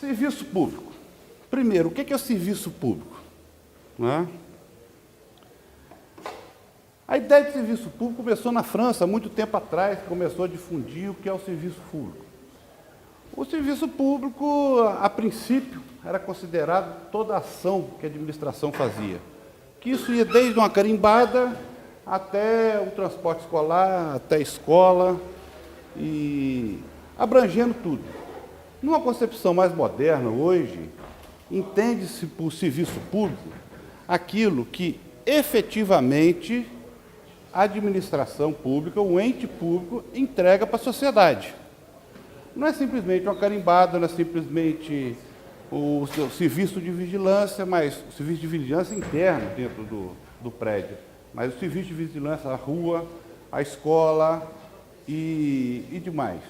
Serviço público. Primeiro, o que é o serviço público? Não é? A ideia de serviço público começou na França, há muito tempo atrás, começou a difundir o que é o serviço público. O serviço público, a princípio, era considerado toda a ação que a administração fazia. Que isso ia desde uma carimbada até o transporte escolar, até a escola, e abrangendo tudo. Numa concepção mais moderna, hoje, entende-se por serviço público aquilo que efetivamente a administração pública, o ente público, entrega para a sociedade. Não é simplesmente uma carimbada, não é simplesmente o serviço de vigilância, mas o serviço de vigilância interno dentro do prédio, mas o serviço de vigilância à rua, à escola e demais.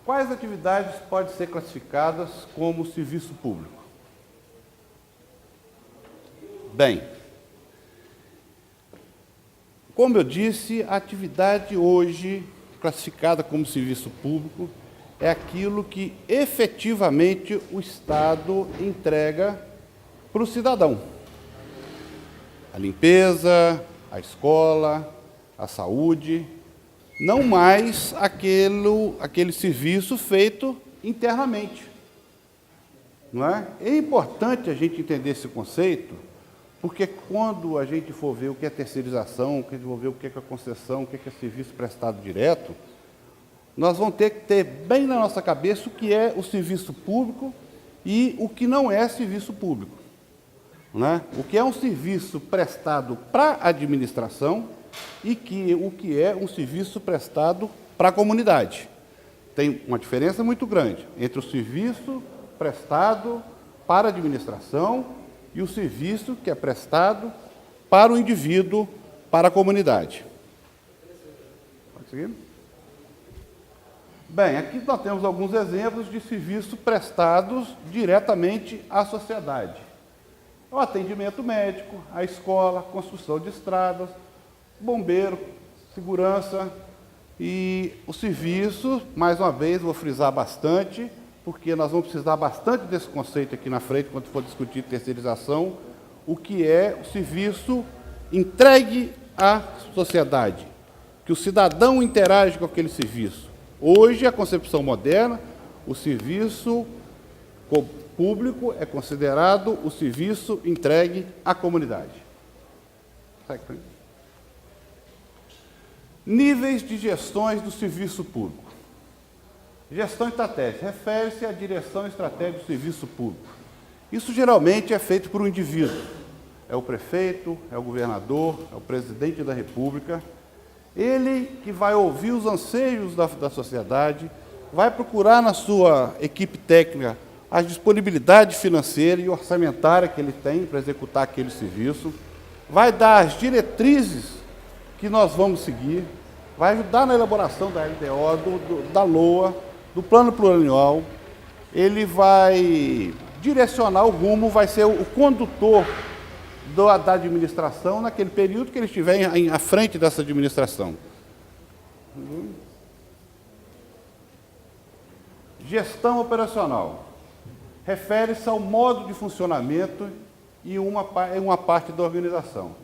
Quais atividades podem ser classificadas como serviço público? Bem, como eu disse, a atividade hoje classificada como serviço público é aquilo que efetivamente o Estado entrega para o cidadão. A limpeza, a escola, a saúde, não mais aquele serviço feito internamente. Não é? É importante a gente entender esse conceito, porque quando a gente for ver o que é terceirização, quando for ver o que é concessão, o que é serviço prestado direto, nós vamos ter que ter bem na nossa cabeça o que é o serviço público e o que não é serviço público. Não é? O que é um serviço prestado para a administração e o que é um serviço prestado para a comunidade. Tem uma diferença muito grande entre o serviço prestado para a administração e o serviço que é prestado para o indivíduo, para a comunidade. Pode seguir? Bem, aqui nós temos alguns exemplos de serviços prestados diretamente à sociedade. O atendimento médico, a escola, construção de estradas, bombeiro, segurança e o serviço, mais uma vez, vou frisar bastante, porque nós vamos precisar bastante desse conceito aqui na frente, quando for discutir terceirização, o que é o serviço entregue à sociedade, que o cidadão interage com aquele serviço. Hoje, a concepção moderna, o serviço público é considerado o serviço entregue à comunidade. Níveis de gestões do serviço público. Gestão estratégica refere-se à direção estratégica do serviço público. Isso geralmente é feito por um indivíduo. É o prefeito, é o governador, é o presidente da República. Ele que vai ouvir os anseios da sociedade, vai procurar na sua equipe técnica a disponibilidade financeira e orçamentária que ele tem para executar aquele serviço, vai dar as diretrizes que nós vamos seguir, vai ajudar na elaboração da LDO, da LOA, do plano plurianual, ele vai direcionar o rumo, vai ser o condutor da administração naquele período que ele estiver à frente dessa administração. Gestão operacional. Refere-se ao modo de funcionamento e uma parte da organização.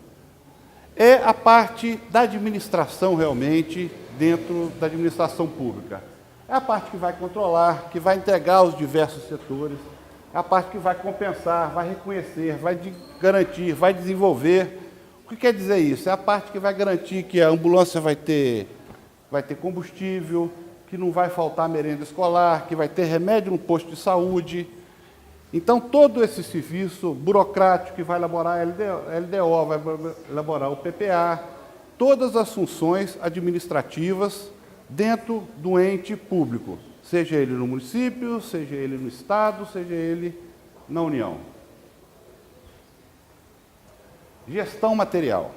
É a parte da administração realmente dentro da administração pública. É a parte que vai controlar, que vai entregar os diversos setores, é a parte que vai compensar, vai reconhecer, vai garantir, vai desenvolver. O que quer dizer isso? É a parte que vai garantir que a ambulância vai ter combustível, que não vai faltar merenda escolar, que vai ter remédio no posto de saúde. Então, todo esse serviço burocrático que vai elaborar a LDO, vai elaborar o PPA, todas as funções administrativas dentro do ente público, seja ele no município, seja ele no Estado, seja ele na União. Gestão material.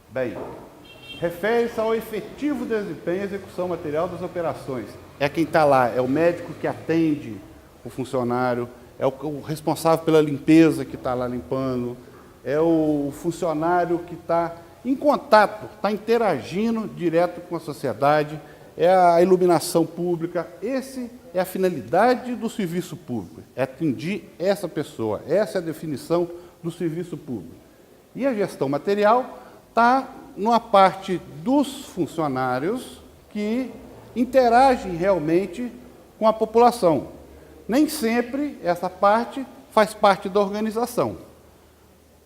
Bem, refere-se ao efetivo desempenho e execução material das operações. É quem está lá, é o médico que atende o funcionário, é o responsável pela limpeza que está lá limpando, é o funcionário que está em contato, está interagindo direto com a sociedade, é a iluminação pública. Essa é a finalidade do serviço público, é atingir essa pessoa. Essa é a definição do serviço público. E a gestão material está numa parte dos funcionários que interagem realmente com a população. Nem sempre essa parte faz parte da organização,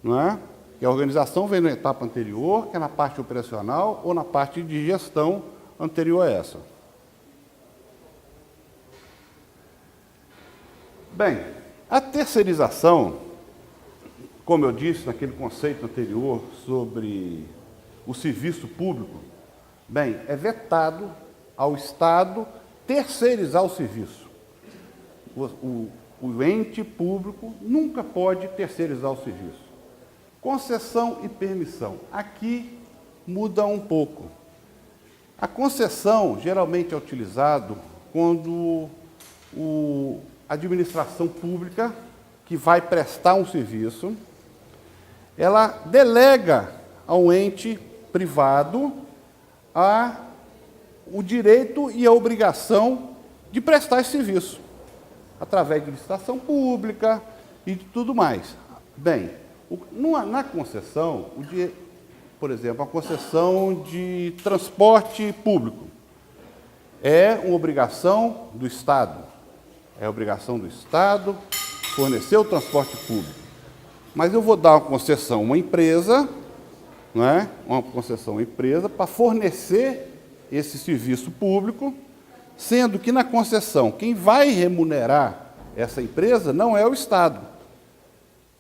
não é? E a organização vem na etapa anterior, que é na parte operacional ou na parte de gestão anterior a essa. Bem, a terceirização, como eu disse naquele conceito anterior sobre o serviço público, bem, é vetado ao Estado terceirizar o serviço. O ente público nunca pode terceirizar o serviço. Concessão e permissão. Aqui muda um pouco. A concessão geralmente é utilizado quando a administração pública, que vai prestar um serviço, ela delega ao ente privado o direito e a obrigação de prestar esse serviço, através de licitação pública e de tudo mais. Bem, na concessão, por exemplo, a concessão de transporte público é uma obrigação do Estado. É obrigação do Estado fornecer o transporte público. Mas eu vou dar uma concessão a uma empresa, não é? Uma concessão a uma empresa para fornecer esse serviço público, sendo que na concessão quem vai remunerar essa empresa não é o Estado.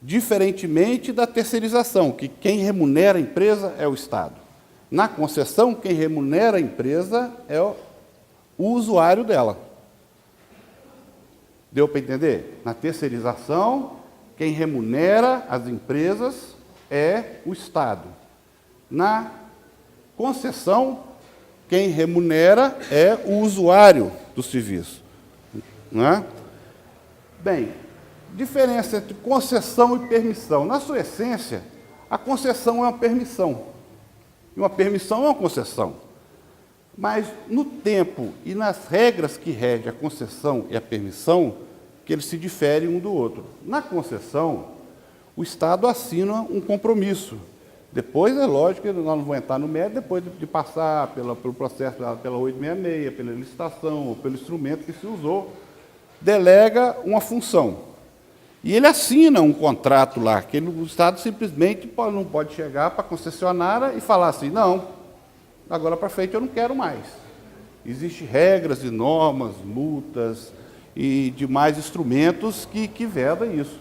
Diferentemente da terceirização, que quem remunera a empresa é o Estado. Na concessão, quem remunera a empresa é o usuário dela. Deu para entender? Na terceirização, quem remunera as empresas é o Estado. Na concessão, quem remunera é o usuário do serviço. Não é? Bem, diferença entre concessão e permissão. Na sua essência, a concessão é uma permissão. E uma permissão é uma concessão. Mas no tempo e nas regras que regem a concessão e a permissão, que eles se diferem um do outro. Na concessão, o Estado assina um compromisso. Depois, é lógico que nós não vamos entrar no mérito, depois de passar pelo processo, pela 866, pela licitação, ou pelo instrumento que se usou, delega uma função. E ele assina um contrato lá, que o Estado simplesmente não pode chegar para a concessionária e falar assim, não, agora para frente eu não quero mais. Existem regras e normas, multas e demais instrumentos que vedam isso.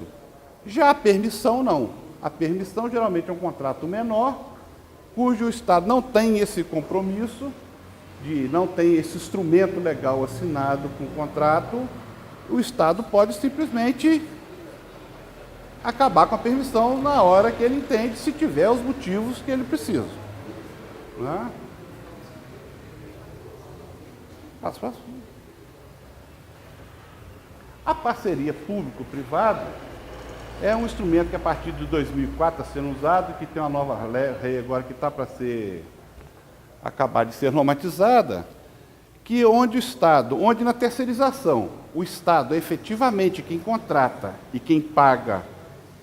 Já a permissão, não. A permissão geralmente é um contrato menor, cujo Estado não tem esse compromisso, não tem esse instrumento legal assinado com o contrato, o Estado pode simplesmente acabar com a permissão na hora que ele entende, se tiver os motivos que ele precisa. Né? Passo. A parceria público-privada é um instrumento que a partir de 2004 está sendo usado, que tem uma nova lei agora que está para acabar de ser normatizada, que onde o Estado, onde na terceirização, o Estado é efetivamente quem contrata e quem paga,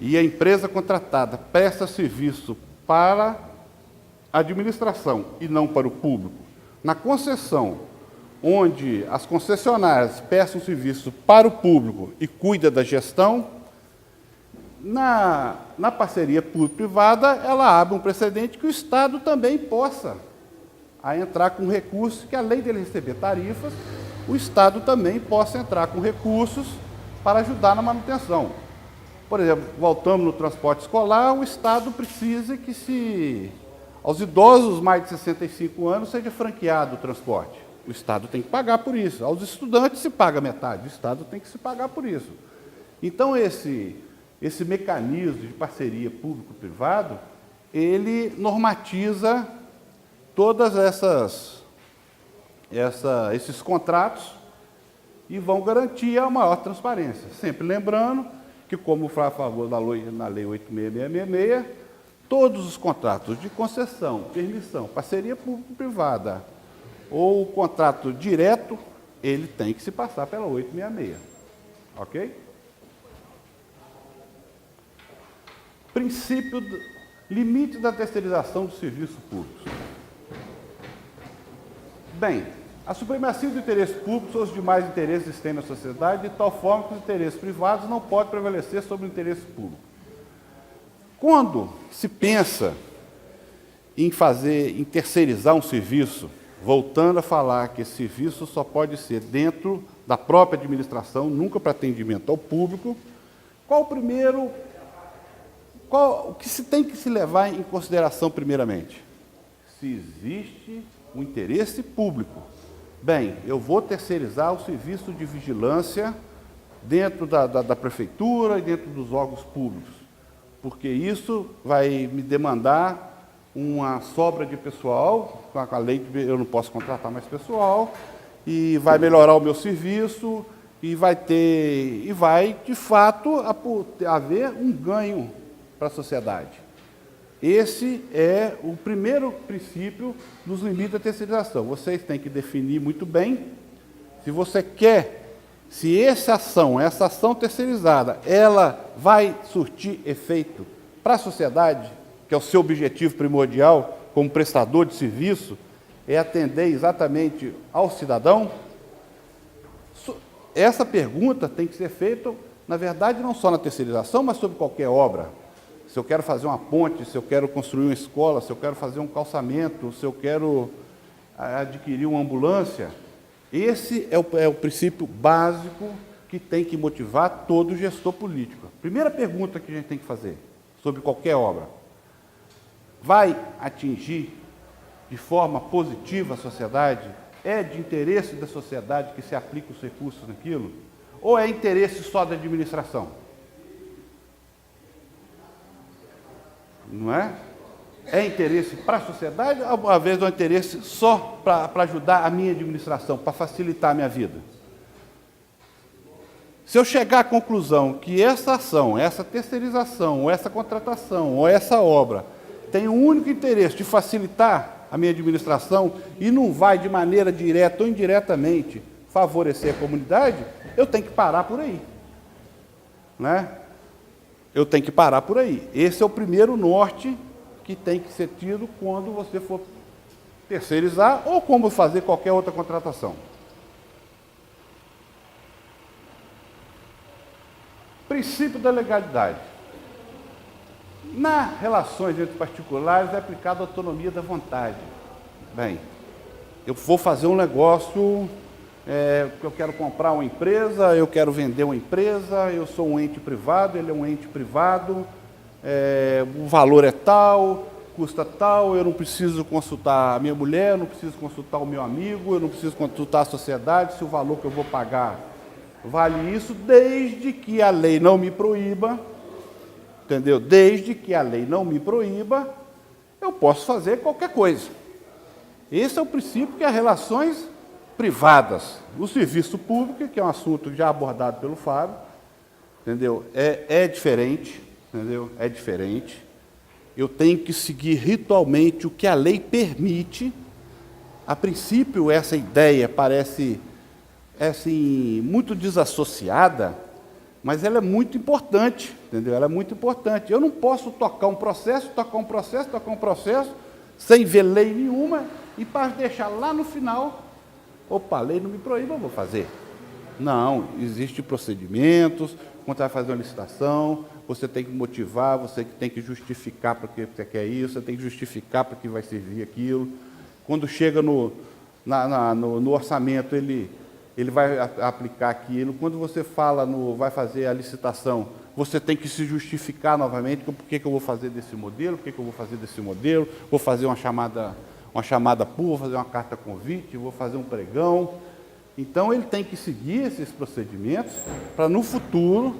e a empresa contratada presta serviço para a administração e não para o público. Na concessão, onde as concessionárias prestam serviço para o público e cuida da gestão, na parceria público-privada, ela abre um precedente que o Estado também possa entrar com recursos, que além dele receber tarifas, o Estado também possa entrar com recursos para ajudar na manutenção. Por exemplo, voltamos no transporte escolar, o Estado precisa que aos idosos mais de 65 anos seja franqueado o transporte. O Estado tem que pagar por isso. Aos estudantes se paga metade, o Estado tem que se pagar por isso. Então, esse mecanismo de parceria público-privado, ele normatiza todas esses contratos e vão garantir a maior transparência. Sempre lembrando que, como foi a favor na Lei 86666, todos os contratos de concessão, permissão, parceria público-privada ou o contrato direto, ele tem que se passar pela 866. Ok? Princípio limite da terceirização dos serviços públicos. Bem, a supremacia do interesse público sobre os demais interesses existentes na sociedade, de tal forma que os interesses privados não podem prevalecer sobre o interesse público. Quando se pensa em terceirizar um serviço, voltando a falar que esse serviço só pode ser dentro da própria administração, nunca para atendimento ao público, o que se tem que se levar em consideração primeiramente? Se existe um interesse público. Bem, eu vou terceirizar o serviço de vigilância dentro da prefeitura e dentro dos órgãos públicos, porque isso vai me demandar uma sobra de pessoal, com a lei eu não posso contratar mais pessoal, e vai melhorar o meu serviço, e vai, de fato, haver um ganho para a sociedade. Esse é o primeiro princípio dos limites da terceirização. Vocês têm que definir muito bem se você quer, se essa ação terceirizada, ela vai surtir efeito para a sociedade, que é o seu objetivo primordial como prestador de serviço, é atender exatamente ao cidadão. Essa pergunta tem que ser feita, na verdade, não só na terceirização, mas sobre qualquer obra. Se eu quero fazer uma ponte, se eu quero construir uma escola, se eu quero fazer um calçamento, se eu quero adquirir uma ambulância, esse é o princípio básico que tem que motivar todo gestor político. Primeira pergunta que a gente tem que fazer sobre qualquer obra: vai atingir de forma positiva a sociedade? É de interesse da sociedade que se aplique os recursos naquilo? Ou é interesse só da administração? Não é? É interesse para a sociedade ou às vezes é um interesse só para ajudar a minha administração, para facilitar a minha vida? Se eu chegar à conclusão que essa ação, essa terceirização, ou essa contratação, ou essa obra tem o único interesse de facilitar a minha administração e não vai de maneira direta ou indiretamente favorecer a comunidade, eu tenho que parar por aí. Né? Eu tenho que parar por aí. Esse é o primeiro norte que tem que ser tido quando você for terceirizar ou como fazer qualquer outra contratação. Princípio da legalidade. Nas relações entre particulares é aplicada a autonomia da vontade. Bem, eu vou fazer um negócio, eu quero comprar uma empresa, eu quero vender uma empresa, eu sou um ente privado, ele é um ente privado, o valor é tal, custa tal, eu não preciso consultar a minha mulher, eu não preciso consultar o meu amigo, eu não preciso consultar a sociedade, se o valor que eu vou pagar vale isso, desde que a lei não me proíba, entendeu? Desde que a lei não me proíba, eu posso fazer qualquer coisa. Esse é o princípio que as relações privadas, o serviço público, que é um assunto já abordado pelo Fábio, entendeu? É diferente, entendeu? É diferente. Eu tenho que seguir ritualmente o que a lei permite. A princípio, essa ideia parece assim, muito desassociada, mas ela é muito importante, entendeu? Ela é muito importante. Eu não posso tocar um processo, sem ver lei nenhuma, e para deixar lá no final, opa, a lei não me proíbe, eu vou fazer. Não, existem procedimentos, quando você vai fazer uma licitação, você tem que motivar, você tem que justificar para que você quer isso, você tem que justificar para que vai servir aquilo. Quando chega no orçamento, ele vai aplicar aquilo. Quando você vai fazer a licitação, você tem que se justificar novamente por que eu vou fazer desse modelo, vou fazer uma chamada pública, vou fazer uma carta convite, vou fazer um pregão. Então, ele tem que seguir esses procedimentos para, no futuro,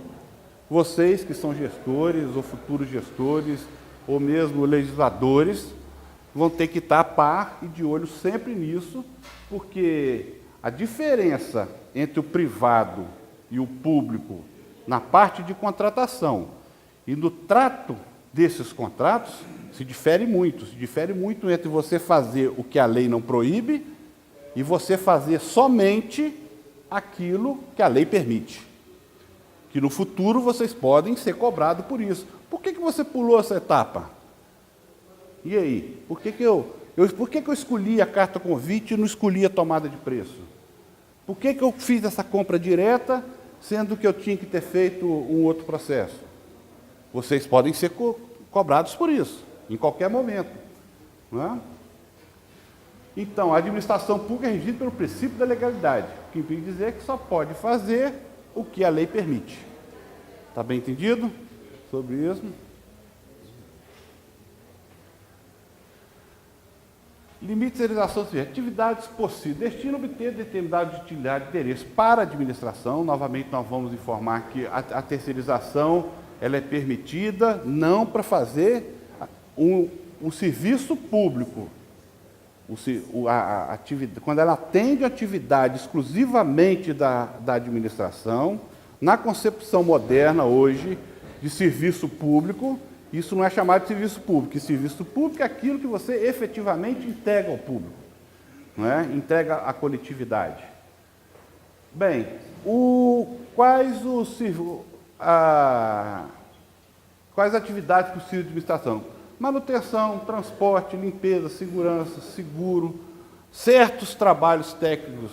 vocês que são gestores, ou futuros gestores, ou mesmo legisladores, vão ter que estar a par e de olho sempre nisso, porque a diferença entre o privado e o público na parte de contratação e no trato desses contratos se difere muito entre você fazer o que a lei não proíbe e você fazer somente aquilo que a lei permite. Que no futuro vocês podem ser cobrados por isso. Por que você pulou essa etapa? E aí? Por que eu escolhi a carta convite e não escolhi a tomada de preço? Por que eu fiz essa compra direta, sendo que eu tinha que ter feito um outro processo? Vocês podem ser cobrados por isso, em qualquer momento. Não é? Então, a administração pública é regida pelo princípio da legalidade, que implica dizer que só pode fazer o que a lei permite. Está bem entendido sobre isso? Limite de realização civil. Atividades possíveis. Destino a obter determinada utilidade de interesse para a administração. Novamente, nós vamos informar que a terceirização ela é permitida não para fazer um serviço público. Quando ela atende a atividade exclusivamente da administração, na concepção moderna hoje de serviço público, isso não é chamado de serviço público. E serviço público é aquilo que você efetivamente entrega ao público, não é? Entrega à coletividade. Bem, quais atividades possíveis de administração? Manutenção, transporte, limpeza, segurança, seguro, certos trabalhos técnicos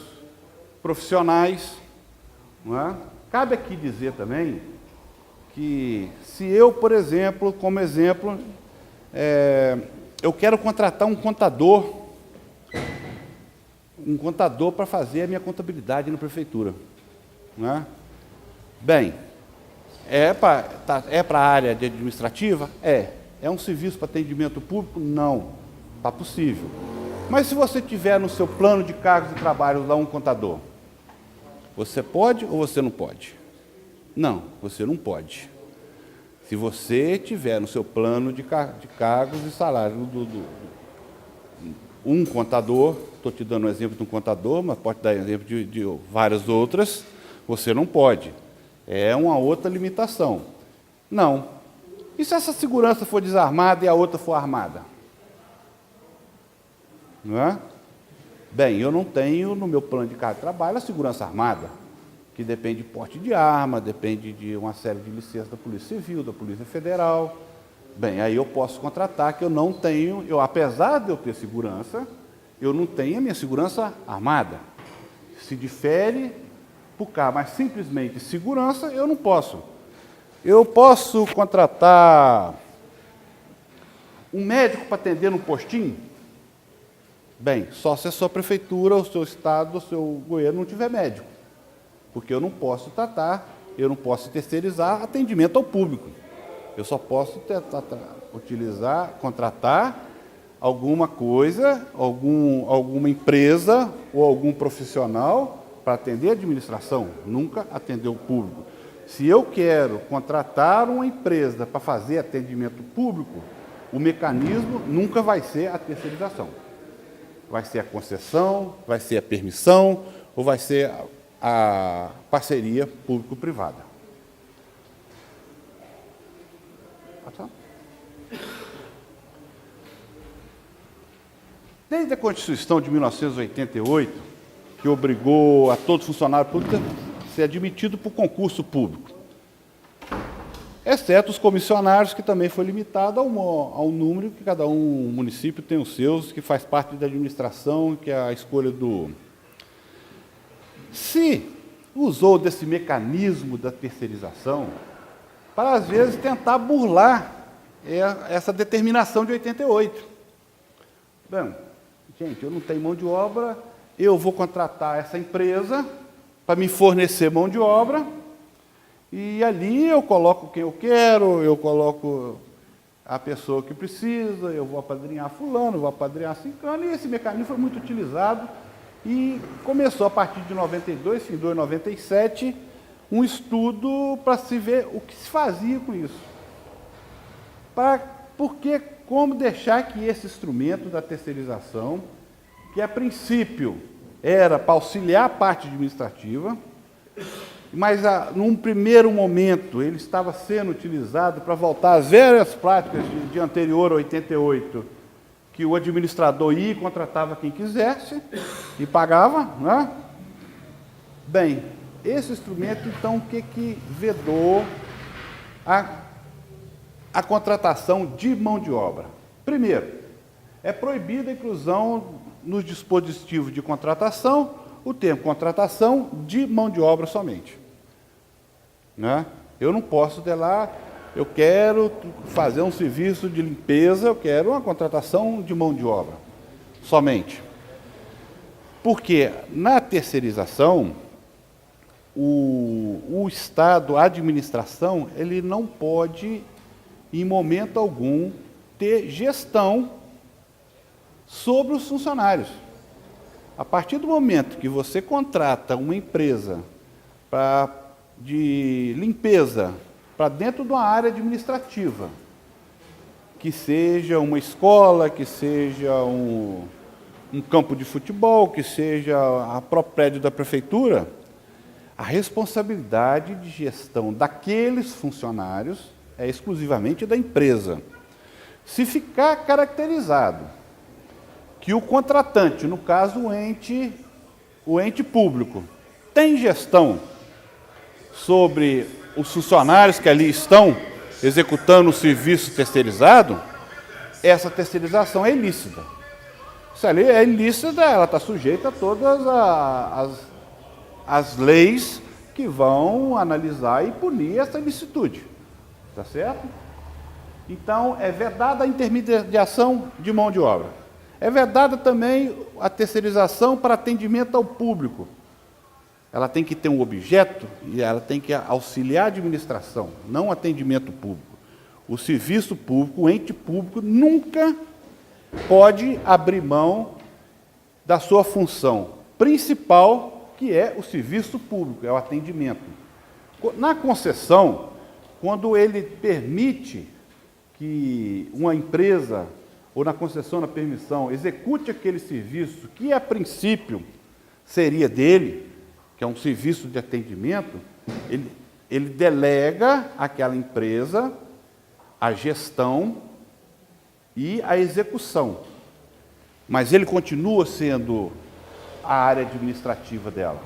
profissionais. Não é? Cabe aqui dizer também que se eu, por exemplo, como exemplo, eu quero contratar um contador para fazer a minha contabilidade na prefeitura. Não é? Bem, é para a área administrativa? É um serviço para atendimento público? Não, está possível. Mas se você tiver no seu plano de cargos e trabalhos lá um contador, você pode ou você não pode? Não, você não pode. Se você tiver no seu plano de cargos e salários um contador, estou te dando um exemplo de um contador, mas pode dar exemplo de várias outras, você não pode. É uma outra limitação. Não. E se essa segurança for desarmada e a outra for armada? Não é? Bem, eu não tenho no meu plano de cargo de trabalho a segurança armada, que depende de porte de arma, depende de uma série de licenças da Polícia Civil, da Polícia Federal. Bem, aí eu posso contratar que eu não tenho, apesar de eu ter segurança, eu não tenho a minha segurança armada. Se difere por cá, mas simplesmente segurança eu não posso. Eu posso contratar um médico para atender no postinho? Bem, só se a sua prefeitura, o seu estado, o seu governo não tiver médico. Porque eu não posso terceirizar atendimento ao público. Eu só posso contratar alguma coisa, alguma empresa ou algum profissional para atender a administração, nunca atender o público. Se eu quero contratar uma empresa para fazer atendimento público, o mecanismo nunca vai ser a terceirização. Vai ser a concessão, vai ser a permissão ou vai ser a parceria público-privada. Desde a Constituição de 1988, que obrigou a todo funcionário público a ser admitido por concurso público, exceto os comissionários, que também foi limitado ao número que cada município tem os seus, que faz parte da administração, que é a escolha do... Se usou desse mecanismo da terceirização para, às vezes, tentar burlar essa determinação de 88. Bem, gente, eu não tenho mão de obra, eu vou contratar essa empresa para me fornecer mão de obra, e ali eu coloco quem eu quero, eu coloco a pessoa que precisa, eu vou apadrinhar fulano, vou apadrinhar ciclano, e esse mecanismo foi muito utilizado e começou a partir de 92, findou em 97, um estudo para se ver o que se fazia com isso. Como deixar que esse instrumento da terceirização, que a princípio era para auxiliar a parte administrativa, mas num primeiro momento ele estava sendo utilizado para voltar às velhas práticas de anterior a 88, que o administrador ia e contratava quem quisesse e pagava, né? Bem, esse instrumento, então, o que vedou a contratação de mão de obra? Primeiro, é proibida a inclusão nos dispositivos de contratação o termo contratação de mão de obra somente. Né? Eu não posso ter lá, eu quero fazer um serviço de limpeza, eu quero uma contratação de mão de obra somente. Porque na terceirização, o Estado, a administração, ele não pode, em momento algum, ter gestão sobre os funcionários. A partir do momento que você contrata uma empresa de limpeza para dentro de uma área administrativa, que seja uma escola, que seja um campo de futebol, que seja a próprio prédio da prefeitura, a responsabilidade de gestão daqueles funcionários é exclusivamente da empresa. Se ficar caracterizado que o contratante, no caso o ente público, tem gestão sobre os funcionários que ali estão executando o serviço terceirizado, essa terceirização é ilícita. Se ali é ilícita, ela está sujeita a todas as leis que vão analisar e punir essa ilicitude. Tá certo? Então, é vedada a intermediação de mão de obra. É vedada também a terceirização para atendimento ao público. Ela tem que ter um objeto e ela tem que auxiliar a administração, não atendimento público. O serviço público, o ente público, nunca pode abrir mão da sua função principal, que é o serviço público, é o atendimento. Na concessão, quando ele permite que uma empresa, ou na concessão, na permissão, execute aquele serviço que, a princípio, seria dele, que é um serviço de atendimento, ele delega àquela empresa a gestão e a execução. Mas ele continua sendo a área administrativa dela.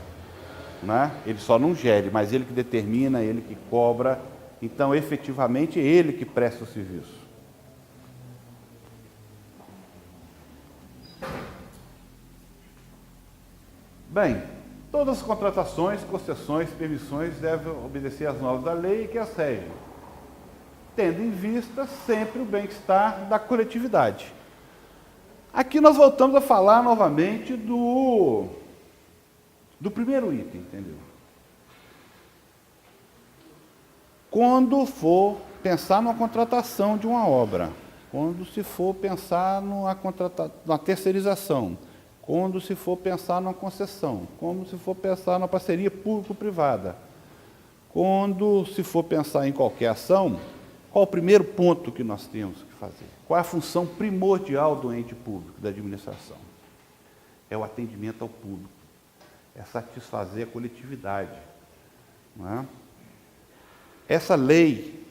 Né? Ele só não gere, mas ele que determina, ele que cobra. Então, efetivamente, é ele que presta o serviço. Bem, todas as contratações, concessões, permissões devem obedecer às normas da lei que as regem, tendo em vista sempre o bem-estar da coletividade. Aqui nós voltamos a falar novamente do primeiro item, entendeu? Quando for pensar numa contratação de uma obra, quando se for pensar numa terceirização, quando se for pensar numa concessão, quando se for pensar numa parceria público-privada, quando se for pensar em qualquer ação, qual o primeiro ponto que nós temos que fazer? Qual é a função primordial do ente público, da administração? É o atendimento ao público, é satisfazer a coletividade. Não é? Essa lei,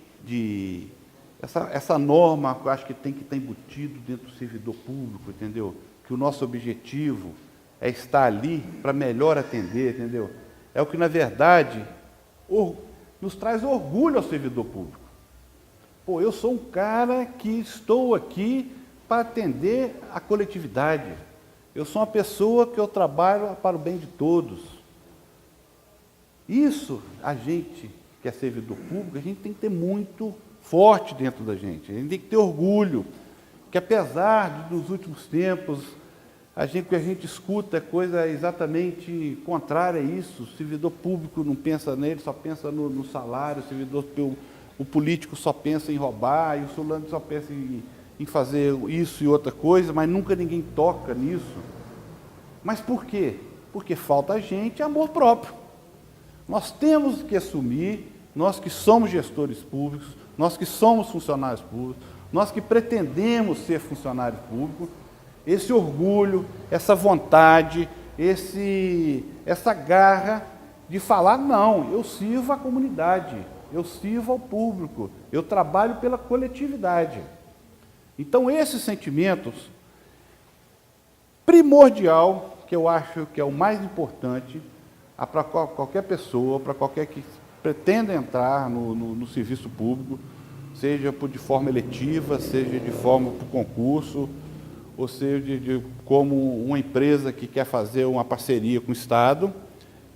essa norma, que eu acho que tem que estar embutido dentro do servidor público, entendeu? Que o nosso objetivo é estar ali para melhor atender, entendeu? É o que, na verdade, nos traz orgulho ao servidor público. Pô, eu sou um cara que estou aqui para atender a coletividade. Eu sou uma pessoa que eu trabalho para o bem de todos. Isso, a gente que é servidor público, a gente tem que ter muito forte dentro da gente. A gente tem que ter orgulho, que apesar dos últimos tempos, o que a gente escuta é coisa exatamente contrária a isso. O servidor público não pensa nele, só pensa no salário, o político só pensa em roubar, e o fulano só pensa em fazer isso e outra coisa, mas nunca ninguém toca nisso. Mas por quê? Porque falta a gente amor próprio. Nós temos que assumir, nós que somos gestores públicos, nós que somos funcionários públicos, nós que pretendemos ser funcionários públicos, esse orgulho, essa vontade, essa garra de falar, não, eu sirvo a comunidade, eu sirvo ao público, eu trabalho pela coletividade. Então, esses sentimentos primordial, que eu acho que é o mais importante para qualquer pessoa, para qualquer que pretenda entrar no serviço público, seja de forma eletiva, seja de forma por concurso, ou seja como uma empresa que quer fazer uma parceria com o Estado,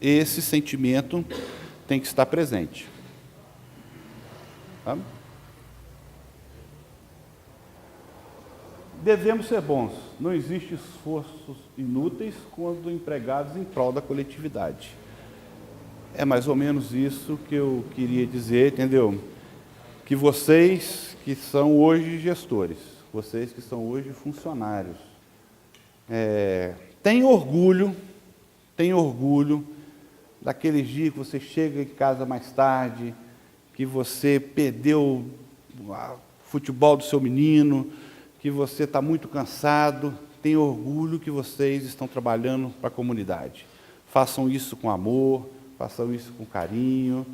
esse sentimento tem que estar presente. Tá? Devemos ser bons. Não existe esforços inúteis quando empregados em prol da coletividade. É mais ou menos isso que eu queria dizer, entendeu? Que vocês que são hoje gestores, vocês que são hoje funcionários, tenham orgulho daquele dia que você chega em casa mais tarde, que você perdeu o futebol do seu menino, que você está muito cansado. Tenha orgulho que vocês estão trabalhando para a comunidade. Façam isso com amor, façam isso com carinho.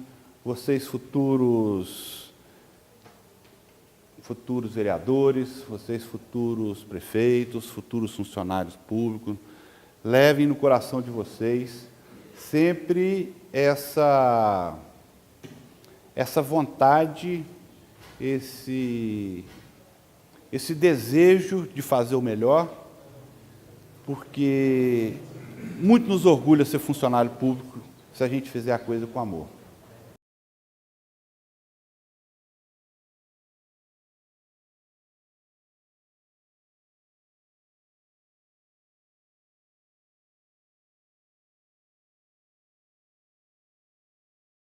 Vocês futuros vereadores, vocês futuros prefeitos, futuros funcionários públicos, levem no coração de vocês sempre essa vontade, esse desejo de fazer o melhor, porque muito nos orgulha ser funcionário público se a gente fizer a coisa com amor.